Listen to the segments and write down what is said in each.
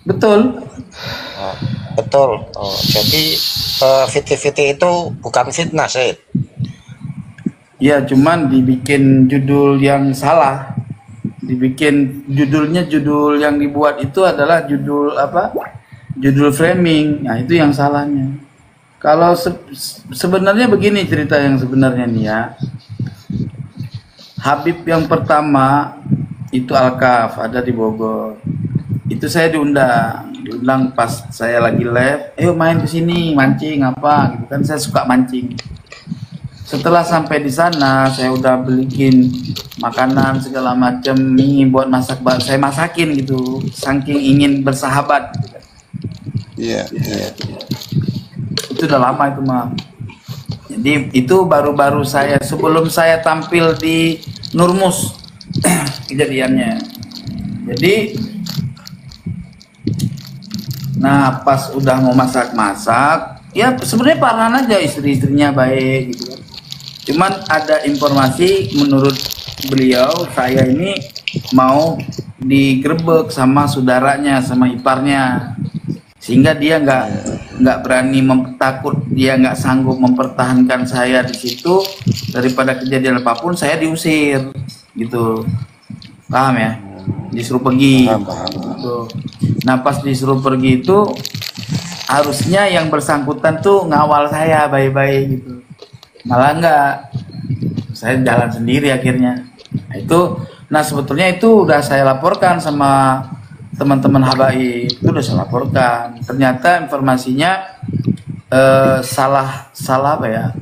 Betul. Oh, betul. Oh, jadi fitih-fitih itu bukan fitnah, Syed. Ya, cuman dibikin judul yang salah. Dibikin judulnya, judul yang dibuat itu adalah judul apa? Judul framing. Nah, itu yang salahnya. Kalau sebenarnya begini cerita yang sebenarnya nih ya. Habib yang pertama itu Alkaf, ada di Bogor. Itu saya diundang pas saya lagi live, ayo main ke sini mancing apa gitu kan, saya suka mancing. Setelah sampai di sana, saya udah beliin makanan segala macam, mie buat masak, saya masakin gitu, saking ingin bersahabat gitu kan. Iya, iya. Itu udah lama itu mah. Jadi itu baru-baru saya sebelum saya tampil di Nurmus kejadiannya. Jadi, nah pas udah mau masak-masak, ya sebenarnya parahan aja, istri-istrinya baik gitu kan. Cuman ada informasi menurut beliau saya ini mau digerebek sama saudaranya, sama iparnya, sehingga dia nggak berani takut, dia nggak sanggup mempertahankan saya di situ, daripada kejadian apapun saya diusir gitu, paham ya, disuruh pergi Paham, paham. gitu. Nah pas disuruh pergi itu harusnya yang bersangkutan tuh ngawal saya baik-baik gitu, malah enggak, saya jalan sendiri akhirnya. Nah, itu, nah sebetulnya itu udah saya laporkan sama teman-teman Habaib, itu udah saya laporkan. Ternyata informasinya salah apa ya?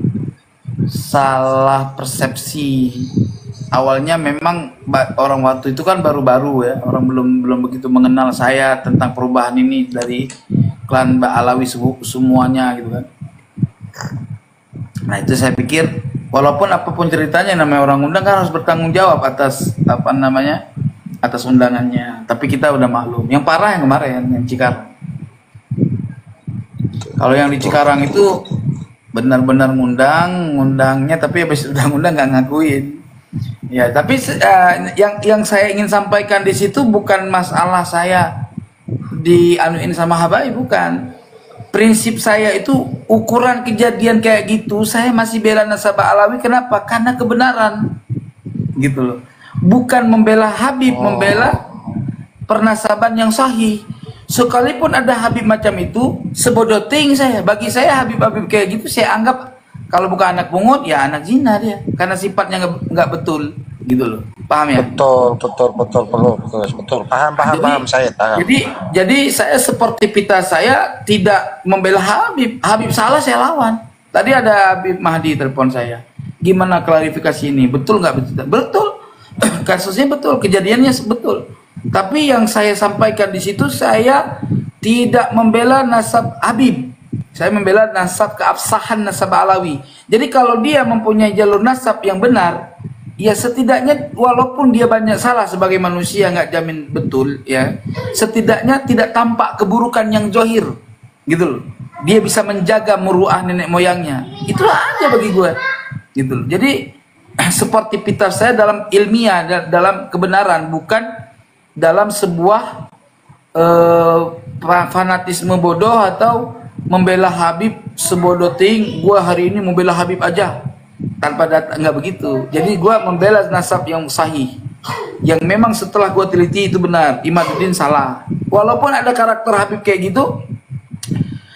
Salah persepsi. Awalnya memang orang waktu itu kan baru-baru ya, orang belum belum begitu mengenal saya tentang perubahan ini dari klan Mbak Alawi semuanya gitu kan. Nah itu saya pikir, walaupun apapun ceritanya namanya orang undang kan harus bertanggung jawab atas apa namanya, atas undangannya. Tapi kita udah maklum. Yang parah yang kemarin yang Cikarang. Kalau yang di Cikarang itu benar-benar ngundangnya, tapi habis udah ngundang nggak ngakuin. Ya tapi yang saya ingin sampaikan di situ bukan masalah saya dianuin sama Habai, bukan. Prinsip saya itu ukuran kejadian kayak gitu, saya masih bela nasabah Alawi. Kenapa? Karena kebenaran gitu loh, bukan membela Habib, membela pernasaban yang sahih. Sekalipun ada Habib macam itu, sebodoh ting saya, bagi saya Habib-Habib kayak gitu saya anggap kalau bukan anak pungut ya anak zina dia, karena sifatnya nggak betul gitu loh, paham ya? Betul, betul, betul, betul, betul, betul. Paham, paham, Jadi, paham, saya paham. jadi saya seperti pita saya tidak membela Habib. Habib salah saya lawan. Tadi ada Habib Mahdi telepon saya. Gimana klarifikasi ini? Betul nggak betul? Betul. Kasusnya betul, kejadiannya betul. Tapi yang saya sampaikan di situ, saya tidak membela nasab Habib. Saya membela nasab, keabsahan nasab Alawi. Jadi kalau dia mempunyai jalur nasab yang benar, ya setidaknya walaupun dia banyak salah sebagai manusia, nggak jamin betul ya, setidaknya tidak tampak keburukan yang johir gitu loh. Dia bisa menjaga muruah nenek moyangnya, itulah aja bagi gue gitu loh. Jadi seperti Peter saya dalam ilmiah, dalam kebenaran, bukan dalam sebuah fanatisme bodoh atau membela Habib sebodoh ting. Gue hari ini membela Habib aja tanpa data, nggak begitu. Jadi gue membela nasab yang sahih, yang memang setelah gue teliti itu benar. Imaduddin salah, walaupun ada karakter Habib kayak gitu,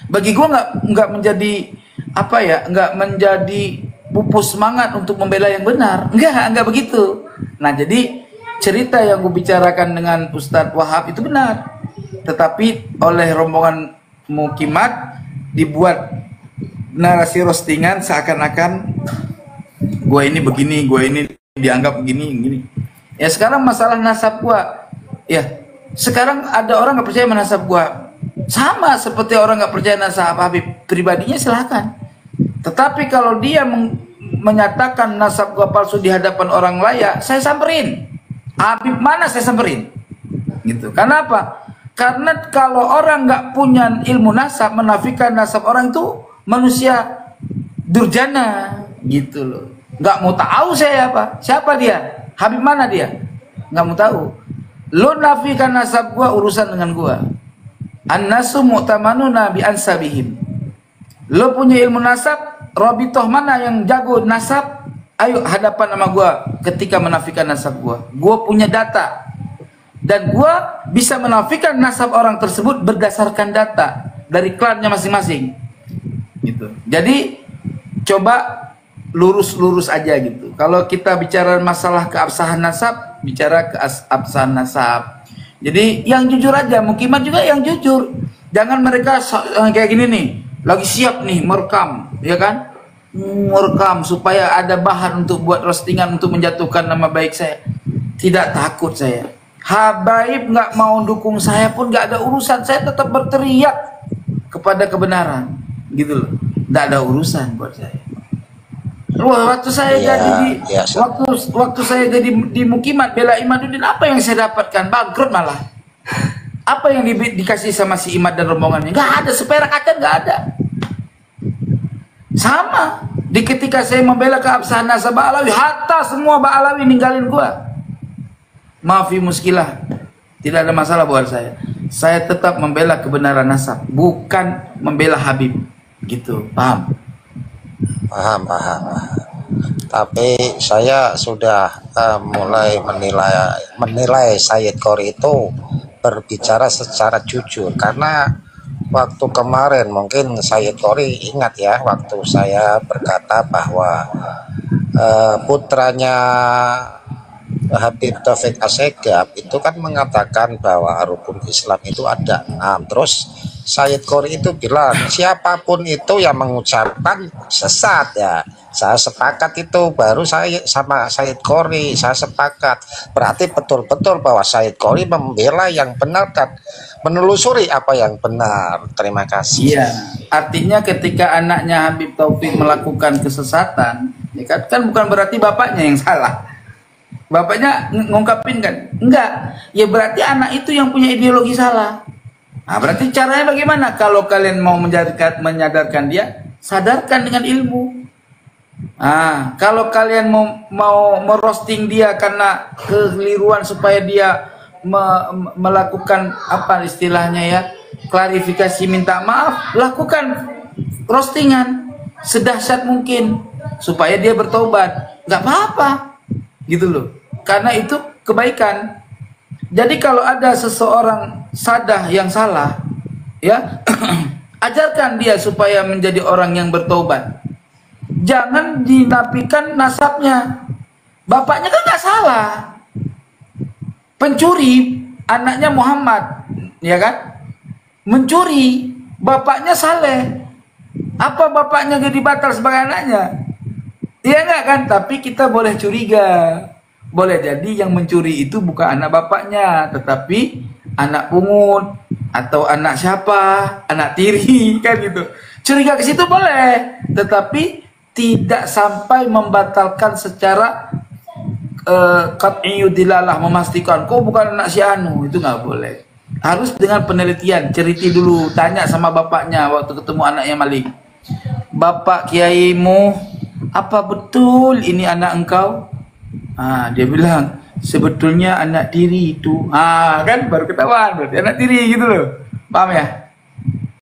bagi gue nggak menjadi apa ya, nggak menjadi pupus semangat untuk membela yang benar, nggak begitu. Nah jadi cerita yang gue bicarakan dengan Ustadz Wahab itu benar, tetapi oleh rombongan Mukimat dibuat narasi roastingan seakan-akan gue ini begini, gue ini dianggap begini. Ya sekarang masalah nasab gue, ya sekarang ada orang nggak percaya nasab gue, sama seperti orang nggak percaya nasab Habib, pribadinya silahkan. Tetapi kalau dia menyatakan nasab gue palsu di hadapan orang layak, saya samperin. Habib mana saya samperin, gitu. Karena apa? Karena kalau orang nggak punya ilmu nasab, menafikan nasab orang itu manusia durjana, gitu loh. Nggak mau tahu saya apa, siapa dia, Habib mana dia, nggak mau tahu. Lo nafikan nasab gua, urusan dengan gua, An-nasu mu'tamanuna bi ansabihim. Lo punya ilmu nasab, Rabitoh mana yang jago nasab? Ayo hadapan sama gua ketika menafikan nasab gua. Gua punya data. Dan gua bisa menafikan nasab orang tersebut berdasarkan data dari klannya masing-masing. Gitu. Jadi coba lurus-lurus aja gitu. Kalau kita bicara masalah keabsahan nasab, bicara keabsahan nasab. Jadi yang jujur aja, Mukimat juga yang jujur. Jangan mereka kayak gini nih, lagi siap nih merekam, ya kan? Merekam supaya ada bahan untuk buat roastingan untuk menjatuhkan nama baik saya. Tidak takut saya. Habaib nggak mau dukung saya pun nggak ada urusan, saya tetap berteriak kepada kebenaran, gitu loh. Nggak ada urusan buat saya. Waktu saya jadi waktu saya jadi di Mukimat bela Imaduddin, apa yang saya dapatkan? Bangkrut malah. Apa yang dikasih sama si Imad dan rombongannya? Nggak ada, seperak akan nggak ada. Sama di ketika saya membela keabsahan nasab Ba'alawi, hatta semua Ba'alawi ninggalin gua. Maafi muskilah, tidak ada masalah buat saya. Saya tetap membela kebenaran nasab, bukan membela Habib. Gitu, paham? Paham. Tapi saya sudah mulai menilai Sayyid Qori itu berbicara secara jujur, karena waktu kemarin mungkin Sayyid Qori ingat ya, waktu saya berkata bahwa putranya Habib Taufik Assegaf itu kan mengatakan bahwa rukun Islam itu ada 6. Terus Sayyid Qori itu bilang siapapun itu yang mengucapkan sesat ya. Saya sepakat itu, baru saya sama Sayyid Qori saya sepakat. Berarti betul-betul bahwa Sayyid Qori membela yang benar dan menelusuri apa yang benar. Terima kasih. Iya, artinya ketika anaknya Habib Taufik melakukan kesesatan, ya kan bukan berarti bapaknya yang salah. Bapaknya ngungkapin kan? Enggak. Ya berarti anak itu yang punya ideologi salah. Nah, berarti caranya bagaimana? Kalau kalian mau menyadarkan dia, sadarkan dengan ilmu. Nah, kalau kalian mau merosting dia karena kekeliruan supaya dia melakukan apa istilahnya ya, klarifikasi minta maaf, lakukan roastingan sedahsyat mungkin supaya dia bertobat. Nggak apa-apa. Gitu loh, karena itu kebaikan. Jadi kalau ada seseorang sadah yang salah, ya ajarkan dia supaya menjadi orang yang bertobat. Jangan dinafikan nasabnya. Bapaknya kan nggak salah, pencuri anaknya Muhammad, ya kan, mencuri bapaknya Saleh. Apa bapaknya jadi batal sebagai anaknya? Iya enggak kan? Tapi kita boleh curiga. Boleh jadi yang mencuri itu bukan anak bapaknya, tetapi anak pungut atau anak siapa, anak tiri kan gitu. Curiga ke situ boleh, tetapi tidak sampai membatalkan secara qat'iyyu dilalah, memastikan kok bukan anak si Anu, itu nggak boleh. Harus dengan penelitian, ceriti dulu, tanya sama bapaknya waktu ketemu anaknya Malik. Bapak kiaimu, apa betul ini anak engkau? Dia bilang sebetulnya anak tiri itu. Kan baru ketahuan berarti anak tiri gitu loh. Paham ya?